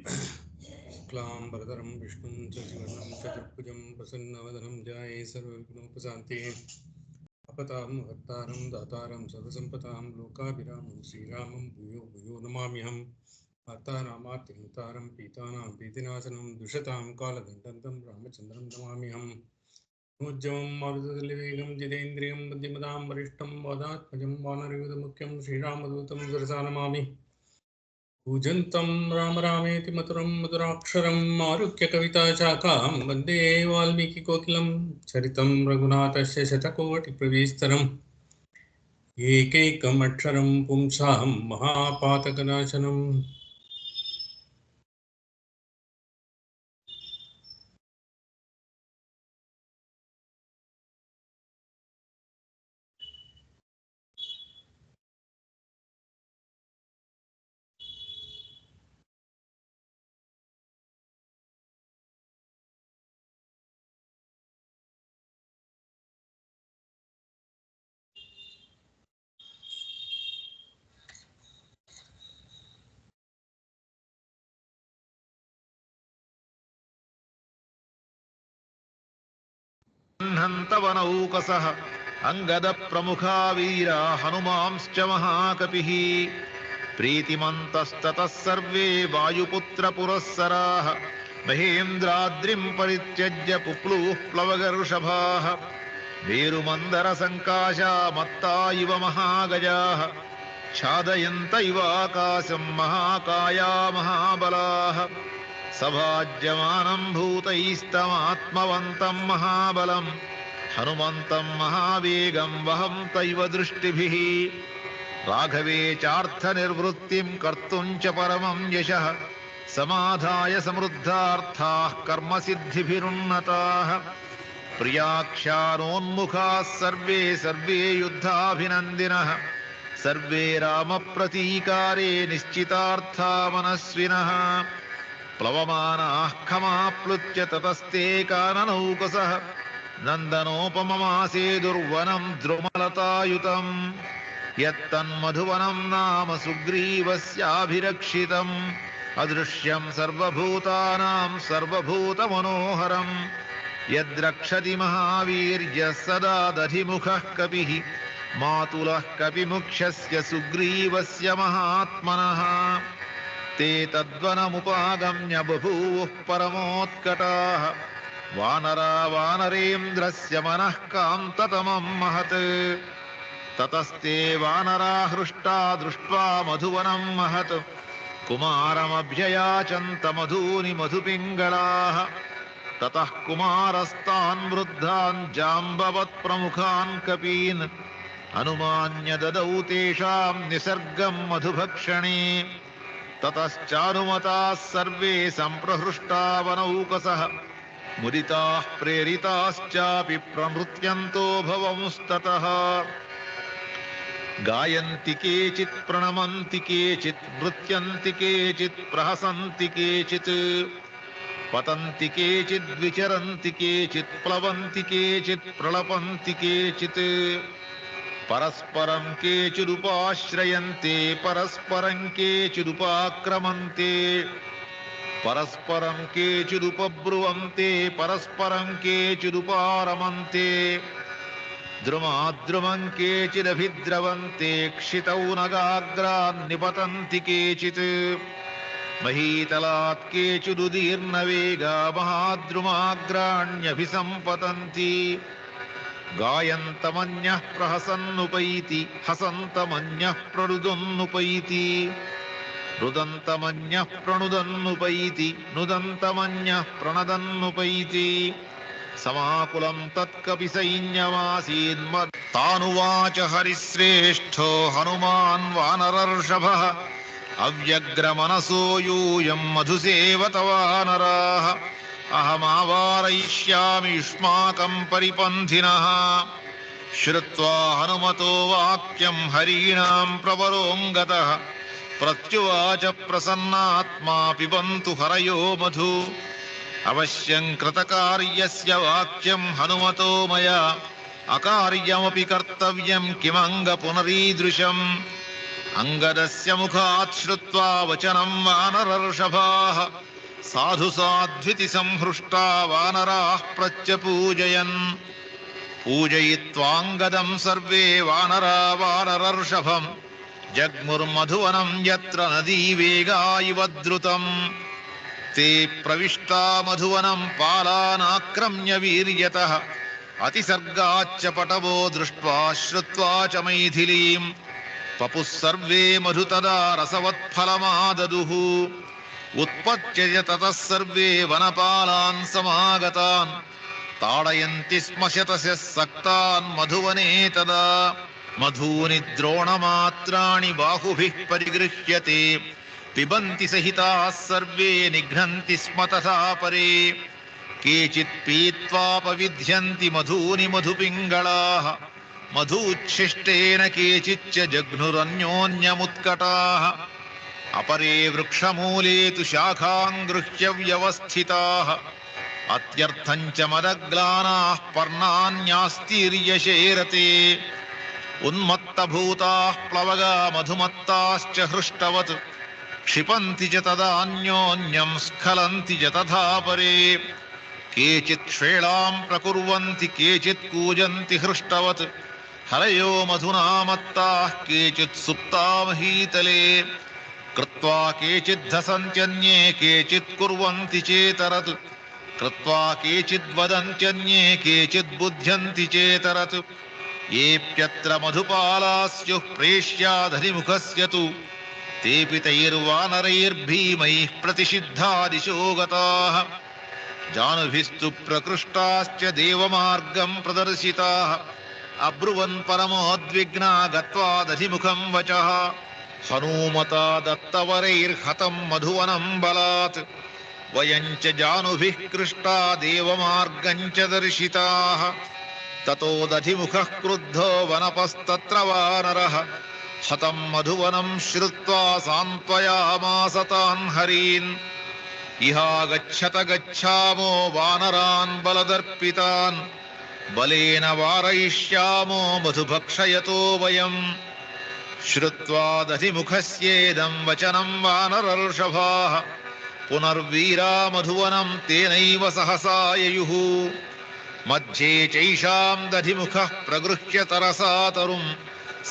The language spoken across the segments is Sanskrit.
शुक्लाम्बरधरं विष्णुं शशिवर्णं चतुर्भुजं प्रसन्नवदनं ध्याये सर्वविघ्नोपशान्ते अपतां भक्तारं दातारं सर्वसम्पदां लोकाभिरामं श्रीरामं भूयो भूयो नमाम्यहम् मातानामात्रिमुतारं पीतानां प्रीतिनाशनं दुषतां कालदण्डन्तं रामचन्द्रं नमाम्यहम् नोज्जवं मारुततुल्यवेगं जितेन्द्रियं बुद्धिमतां वरिष्ठं वादात्मजं वानरयुधमुख्यं श्रीरामदूतं शिरसा नमामि कूजन्तं राम रामेति मधुरं मधुराक्षरम् आरुह्य कविताशाखां वन्दे वाल्मीकिकोकिलं चरितं रघुनाथस्य शतकोटिप्रविस्तरम् एकैकमक्षरं पुंसां महापातकनाशनम् हन्तवनौकसः अङ्गदप्रमुखा वीरा हनुमांश्च महाकपिः प्रीतिमन्तस्ततः सर्वे वायुपुत्रपुरःसराः महेन्द्राद्रिं परित्यज्य पुप्लुः प्लवगर्षभाः मेरुमन्दरसङ्काशा मत्ता इव महागजाः छादयन्त इवाकाशं महाकाया महाबलाः सभाज्यमानं भूतैस्तमात्मवन्तं महाबलं हनुमन्तं महावेगं वहन्तैव दृष्टिभिः राघवे चार्थनिर्वृत्तिं कर्तुं च परमं यशः समाधाय समृद्धार्थाः कर्मसिद्धिभिरुन्नताः प्रियाख्यानोन्मुखाः सर्वे सर्वे युद्धाभिनन्दिनः सर्वे रामप्रतीकारे निश्चितार्था मनस्विनः प्लवमानाः खमाप्लुत्य ततस्ते काननौकसः नन्दनोपममासे दुर्वनं द्रुमलतायुतम् यत्तन्मधुवनं नाम सुग्रीवस्याभिरक्षितम् अदृश्यं सर्वभूतानां सर्वभूतमनोहरम् यद्रक्षति महावीर्यः सदा दधिमुखः कपिः मातुलः कपिमुख्यस्य सुग्रीवस्य महात्मनः ते तद्वनमुपागम्य बभूवुः परमोत्कटाः वानरा वानरेन्द्रस्य मनः कान्ततमं महत् ततस्ते वानरा हृष्टा दृष्ट्वा मधुवनं महत् कुमारमभ्ययाचन्त मधूनि मधुपिङ्गळाः ततः कुमारस्तान् वृद्धान् जाम्बवत्प्रमुखान् कपीन् अनुमान्य ददौ तेषां निसर्गं मधुभक्षणे ततश्चानुमताः सर्वे सम्प्रहृष्टा वनौकसः मुदिताः प्रेरिताश्चापि प्रनृत्यन्तो भवंस्ततः गायन्ति केचित् प्रणमन्ति केचित् नृत्यन्ति केचित् प्रहसन्ति केचित् पतन्ति केचित् विचरन्ति केचित् प्लवन्ति केचित् प्रलपन्ति केचित् परस्परं केचिदुपाश्रयन्ते परस्परं केचिदुपाक्रमन्ते परस्परं केचिदुपब्रुवन्ते परस्परं केचिदुपारमन्ते द्रुमाद्रुमं केचिदभिद्रवन्ते क्षितौ नगाग्रान् निपतन्ति केचित् महीतलात् केचिदुदीर्णवेगा महाद्रुमाग्राण्यभिसम्पतन्ति गायन्तमन्यः प्रहसन्नुपैति हसन्तमन्यः प्रणुदन्नुपैति रुदन्तमन्यः प्रणुदन्नुपैति नुदन्तमन्यः प्रणदन्नुपैति समाकुलं तत्कपिसैन्यमासीन्मत्तानुवाच हरिश्रेष्ठो हनुमान् वानरर्षभः अव्यग्रमनसो यूयं मधुसेवतवानराः अहमावारयिष्यामि युष्माकं परिपन्थिनः श्रुत्वा हनुमतो वाक्यं हरीणां प्रवरोऽङ्गतः प्रत्युवाच प्रसन्नात्मा पिबन्तु हरयो मधु अवश्यं कृतकार्यस्य वाक्यं हनुमतो मया अकार्यमपि कर्तव्यं किमङ्ग पुनरीदृशम् अंगदस्य मुखात् श्रुत्वा वचनं वानरर्षभाः साधु साध्विति संहृष्टा वानराः प्रत्यपूजयन् पूजयित्वाङ्गदं सर्वे वानरा वानरर्षभम् जग्मुर्मधुवनं यत्र नदी वेगा इव द्रुतम् ते प्रविष्टा मधुवनं पालानाक्रम्य वीर्यतः अतिसर्गाच्च पटवो दृष्ट्वा श्रुत्वा च मैथिलीम् पपुः सर्वे मधु तदा रसवत्फलमाददुः उत्पत्य च ततः सर्वे वनपालान् समागतान् ताडयन्ति स्म शतशः सक्तान् मधुवने तदा मधूनि द्रोणमात्राणि बाहुभिः परिगृह्यते पिबन्ति सहिताः सर्वे निघ्नन्ति स्म तथा परे केचित् पीत्वापविध्यन्ति मधूनि मधुपिङ्गळाः मधूच्छिष्टेन केचिच्च जघ्नुरन्योन्यमुत्कटाः अपरे वृक्षमूले तु शाखां गृह्य व्यवस्थिताः अत्यर्थञ्च मदग्लानाः पर्णान्यास्तीर्यशेरते उन्मत्तभूताः प्लवगा मधुमत्ताश्च हृष्टवत् क्षिपन्ति च तदान्योन्यं स्खलन्ति च तथा परे केचित् श्वेलां प्रकुर्वन्ति केचित् कूजन्ति हृष्टवत् हरयो मधुना मत्ताः केचित् सुप्तामहीतले कृत्वा केचिद्धसन्त्यन्ये केचित् कुर्वन्ति चेतरत् कृत्वा केचिद् वदन्त्यन्ये केचिद् बुध्यन्ति चेतरत् येऽप्यत्र मधुपालास्युः प्रेष्याधनिमुखस्य तु तेऽपि तैर्वानरैर्भीमैः प्रतिषिद्धादिशो गताः जानुभिस्तु प्रकृष्टाश्च देवमार्गं प्रदर्शिताः अब्रुवन् परमोद्विग्ना गत्वा दधिमुखं वचः हनूमता दत्तवरैर्हतं मधुवनं बलात् वयं च जानुभिः कृष्टा देवमार्गं च दर्शिताः ततो दधिमुखः क्रुद्धो वनपस्तत्र वानरः हतं मधुवनं श्रुत्वा सान्त्वयामास तान् हरीन् इहागच्छत गच्छामो वानरान् बलदर्पितान् बलेन वारयिष्यामो मधुभक्षयतो वयम् श्रुत्वा दधिमुखस्येदं वचनं वानरर्षभाः पुनर्वीरा मधुवनं तेनैव सहसा ययुः मध्ये चैषां दधिमुखः प्रगृह्य तरसा तरुं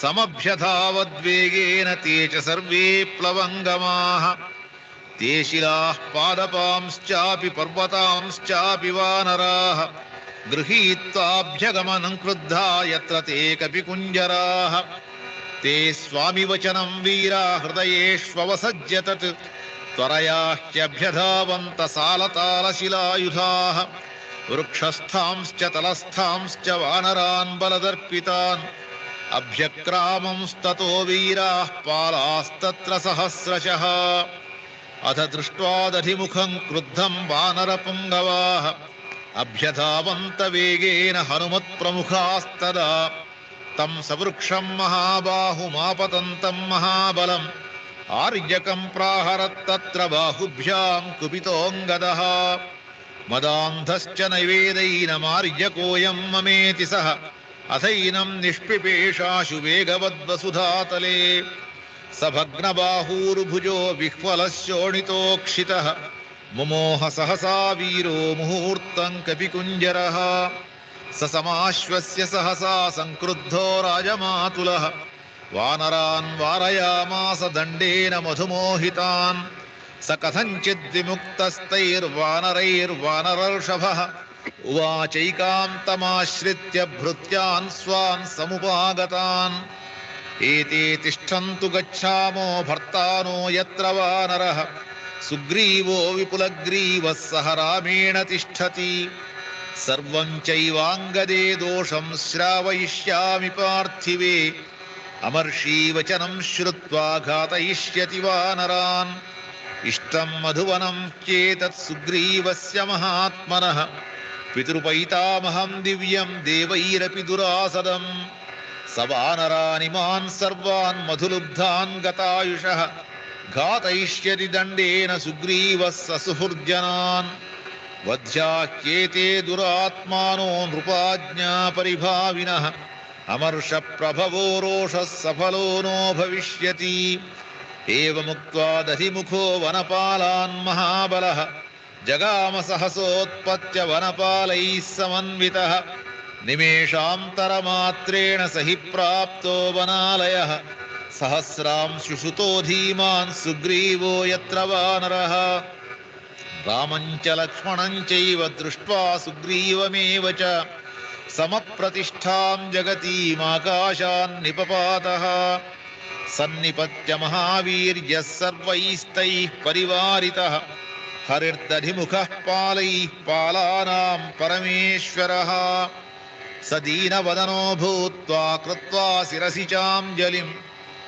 समभ्यधावद्वेगेन ते च सर्वे प्लवङ्गमाः ते शिलाः पादपांश्चापि पर्वतांश्चापि वानराः गृहीत्वाभ्यगमनं क्रुद्धा यत्र ते कपिकुञ्जराः ते स्वामिवचनं वीरा हृदयेष्ववसज्य तत् त्वरया ह्यभ्यधावन्त सालतालशिलायुधाः वृक्षस्थांश्च तलस्थांश्च वानरान् बलदर्पितान् अभ्यक्रामंस्ततो वीराः पालास्तत्र सहस्रशः अथ दृष्ट्वा दधिमुखं क्रुद्धं वानरपुङ्गवाः अभ्यधावन्त वेगेन हनुमत्प्रमुखास्तदा तं सवृक्षं महाबाहुमापतन्तं महाबलम् आर्यकं प्राहरत्तत्र बाहुभ्यां कुपितोऽङ्गदः मदान्धश्च नैवेदैनमार्यकोऽयं ममेति सः अथैनं निष्पिपेषाशु वेगवद्वसुधातले स भग्नबाहूर्भुजो विह्वलः शोणितोक्षितः मुमोह सहसा वीरो मुहूर्तं कपिकुञ्जरः स समाश्वस्य सहसा संक्रुद्धो राजमातुलः वानरान् वारयामास दण्डेन मधुमोहितान् स कथञ्चिद्विमुक्तस्तैर्वानरैर्वानरर्षभः उवाचैकान्तमाश्रित्य भृत्यान् स्वान् समुपागतान् एते तिष्ठन्तु गच्छामो भर्तानो यत्र वानरः सुग्रीवो विपुलग्रीवः सह रामेण तिष्ठति सर्वं चैवाङ्गदे दोषं श्रावयिष्यामि पार्थिवे अमर्षीवचनं श्रुत्वा घातयिष्यति वानरान् इष्टं मधुवनं चेतत् सुग्रीवस्य महात्मनः पितृपैतामहं दिव्यं देवैरपि दुरासदम् स वानरानिमान् सर्वान् मधुलुब्धान् गतायुषः घातयिष्यति दण्डेन सुग्रीवः ससुहृज्जनान् वध्याह्येते दुरात्मानो नृपाज्ञापरिभाविनः अमर्ष प्रभवो रोषः सफलो नो भविष्यति। एवमुक्त्वा दधिमुखो वनपालान् महाबलः जगाम सहसोत्पत्य वनपालैः समन्वितः। निमेषान्तरमात्रेण स हि प्राप्तो वनालयः सहस्रांशुसुतो धीमान् सुग्रीवो यत्र वानरः। रामं च लक्ष्मणं चैव दृष्ट्वा सुग्रीवमेव च समप्रतिष्ठां जगतीमाकाशान्निपपातः। सन्निपत्य महावीर्यः सर्वैस्तैः परिवारितः हरिर्दधिमुखः पालैः पालानां परमेश्वरः। स दीनवदनो भूत्वा कृत्वा शिरसि चाञ्जलिं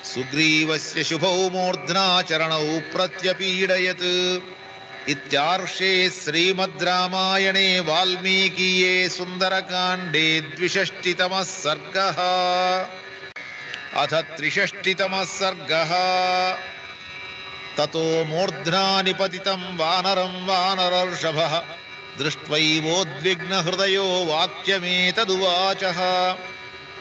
सुग्रीवस्य शुभौ मूर्ध्ना चरणौ प्रत्यपीडयत्। इत्यार्षे श्रीमद् रामायणे वाल्मीकीये सुन्दरकाण्डे 62तमः सर्गः। अथ 63तमः सर्गः। ततो मूर्ध्ना निपतितं वानरं वानरर्षभः दृष्ट्वैवोद्विग्नहृदयो वाक्यमेतदुवाचः।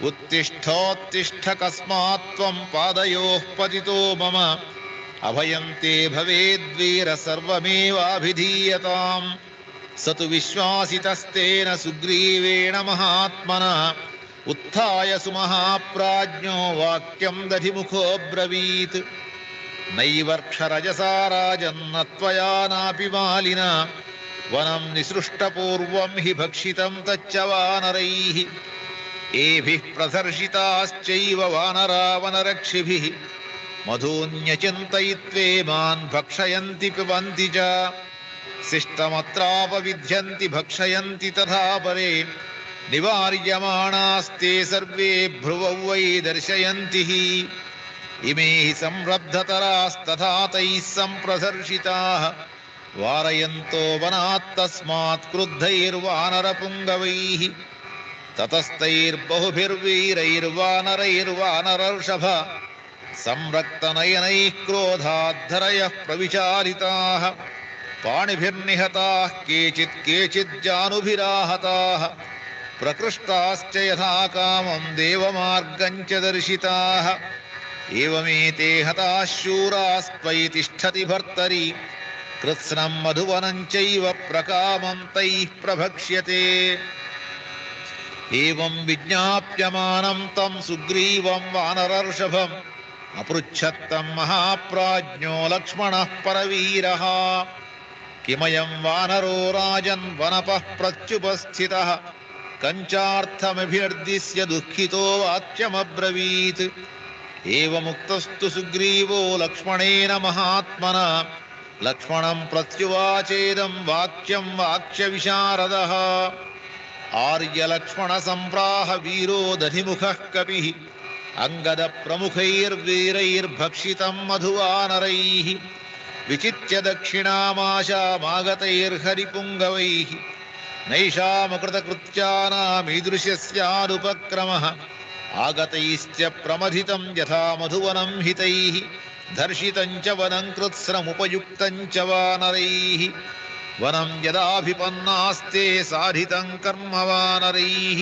उत्तिष्ठोत्तिष्ठ कस्मात् त्वं पादयोः पतितो मम अभयं ते भवेद्वीर सर्वमेवाभिधीयताम्। स तु विश्वासितस्तेन सुग्रीवेण महात्मना उत्थाय सुमहाप्राज्ञो वाक्यं दधिमुखोऽब्रवीत्। नैवर्क्षरजसा राजन्न त्वया नापि मालिना वनं निसृष्टपूर्वं हि भक्षितं तच्च वानरैः। एभिः प्रदर्शिताश्चैव वानरा वनरक्षिभिः मधून्यचिन्तयित्वेमान् भक्षयन्ति पिबन्ति च। शिष्टमत्रापविध्यन्ति भक्षयन्ति तथा परे निवार्यमाणास्ते सर्वे भ्रुवौ वै दर्शयन्ति हि। इमे हि संरब्धतरास्तथा तैः सम्प्रदर्शिताः वारयन्तो वनात् तस्मात् क्रुद्धैर्वानरपुङ्गवैः। ततस्तैर्बहुभिर्वीरैर्वानरैर्वानरर्षभ संरक्तनयनैः क्रोधाद्धरयः प्रविचारिताः। पाणिभिर्निहताः केचित् केचिज्जानुभिराहताः प्रकृष्टाश्च यथा कामं देवमार्गं च दर्शिताः। एवमेते हताः शूरास्त्वयि तिष्ठति भर्तरि कृत्स्नं मधुवनं चैव प्रकामं तैः प्रभक्ष्यते। एवं विज्ञाप्यमानं तं सुग्रीवं वानरर्षभम् अपृच्छत्तं महाप्राज्ञो लक्ष्मणः परवीरः। किमयं वानरो राजन् वनपः प्रत्युपस्थितः कञ्चार्थमभिर्दिश्य दुःखितो वाक्यमब्रवीत्। एवमुक्तस्तु सुग्रीवो लक्ष्मणेन महात्मना लक्ष्मणं प्रत्युवाचेदं वाक्यं वाक्यविशारदः। आर्यलक्ष्मणसम्प्राह वीरो दधिमुखः कपिः अङ्गदप्रमुखैर्वीरैर्भक्षितं मधुवानरैः। विचित्य दक्षिणामाशामागतैर्हरिपुङ्गवैः नैषामकृतकृत्यानामीदृशस्यानुपक्रमः आगतैश्च प्रमथितं यथा मधुवनं हितैः धर्षितं च वनं कृत्स्नमुपयुक्तं च वानरैः। वनं यदाभिपन्नास्ते साधितं कर्म वानरैः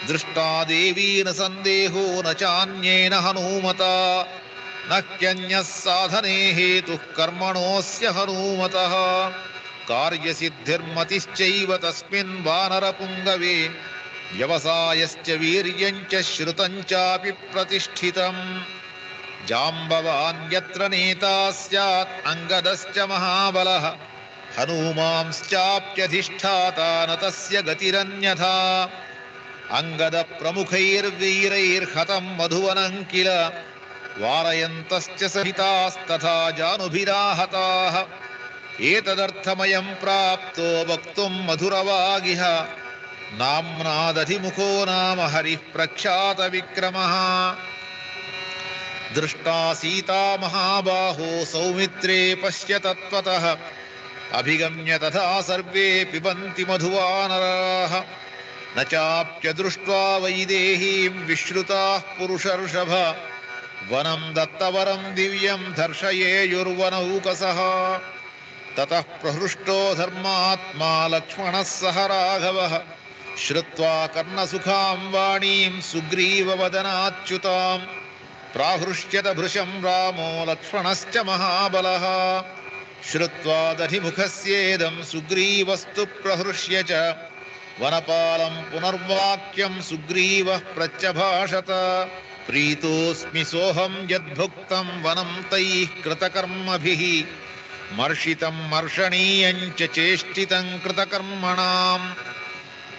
दृष्टा देवी न सन्देहो न चान्येन हनूमता न ह्यन्यः साधने हेतुः कर्मणोऽस्य हनूमतः। कार्यसिद्धिर्मतिश्चैव तस्मिन् वानरपुङ्गवे व्यवसायश्च वीर्यञ्च श्रुतं चापि प्रतिष्ठितम्। जाम्बवान् यत्र नेता स्यात् अङ्गदश्च महाबलः हनूमांश्चाप्यधिष्ठाता न तस्य गतिरन्यथा। अङ्गदप्रमुखैर्वीरैर्हतं मधुवनं किल वारयन्तश्च सहितास्तथा जानुभिराहताः। एतदर्थमयं प्राप्तो वक्तुं मधुरवागिह नाम्ना दधिमुखो नाम हरिः प्रख्यातविक्रमः। दृष्टा सीता महाबाहो सौमित्रे पश्य तत्त्वतः अभिगम्य तथा सर्वे पिबन्ति मधुवानराः। न चाप्यदृष्ट्वा वैदेहीं विश्रुताः पुरुषर्षभ वनं दत्तवरं दिव्यं दर्शयेयुर्वनौकसः। ततः प्रहृष्टो धर्मात्मा लक्ष्मणः सह राघवः श्रुत्वा कर्णसुखां वाणीं सुग्रीववदनाच्युतां प्राहृष्यत भृशं रामो लक्ष्मणश्च महाबलः श्रुत्वा दधिमुखस्येदं सुग्रीवस्तु प्रहृष्य च वनपालं पुनर्वाक्यं सुग्रीवः प्रत्यभाषत प्रीतोऽस्मि सोऽहं यद्भुक्तं वनं तैः कृतकर्मभिः मर्षितं मर्षणीयं च चेष्टितं कृतकर्मणाम्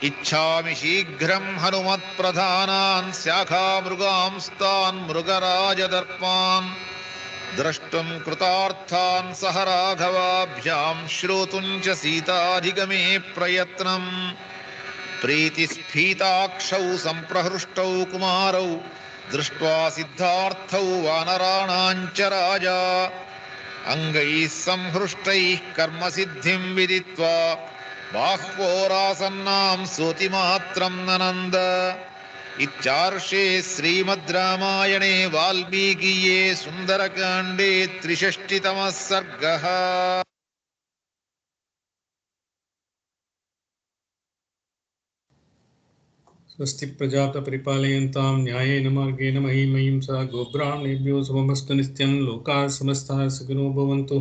इच्छामि शीघ्रं हनुमत्प्रधानान् शाखामृगांस्तान् मृगराजदर्पान् द्रष्टुं कृतार्थान् सह राघवाभ्यां श्रोतुं च सीताधिगमे प्रयत्नम् प्रीतिस्फीताक्षौ सम्प्रहृष्टौ कुमारौ दृष्ट्वा सिद्धार्थौ वानराणां च राजा अंगैः संहृष्टैः कर्मसिद्धिं विदित्वा बाह्वोरासन्नां स्तुतिमात्रं ननन्द इत्यार्षे श्रीमद् रामायणे वाल्मीकीये सुन्दरकाण्डे 63तमः सर्गः। स्वस्ति प्रजापतिः परिपालयन्तां न्यायेन मार्गेण महीमहीं सा गोब्राह्मणेभ्यो शुभमस्तु नित्यं लोकाः समस्ताः सुखिनो भवन्तु।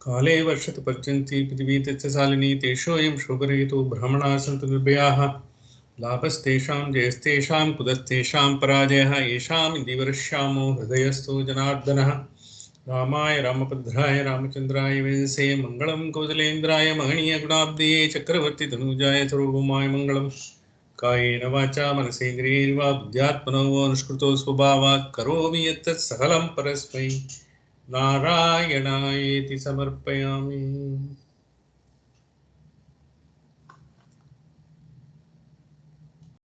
काले वर्षतु पर्जन्ति पृथिवी तत्सशालिनी तेषोऽयं शोभरहितो ब्राह्मणाः सन्तु निर्भयाः लाभस्तेषां जयस्तेषां कुतस्तेषां पराजयः येषाम् दिवरश्यामो हृदयस्थो जनार्दनः। रामाय रामभद्राय रामचन्द्राय वेदसे मङ्गलं कौसलेन्द्राय महनीयगुणाब्धये चक्रवर्ति तनूजाय सार्वभौमाय मङ्गलम्। कायेन वाचा मनसेन्द्रियैर्वा बुद्ध्यात्मनो वा अनुष्कृतो स्वभावात् करोमि यत्तत् सकलं परस्मै नारायणायेति समर्पयामि।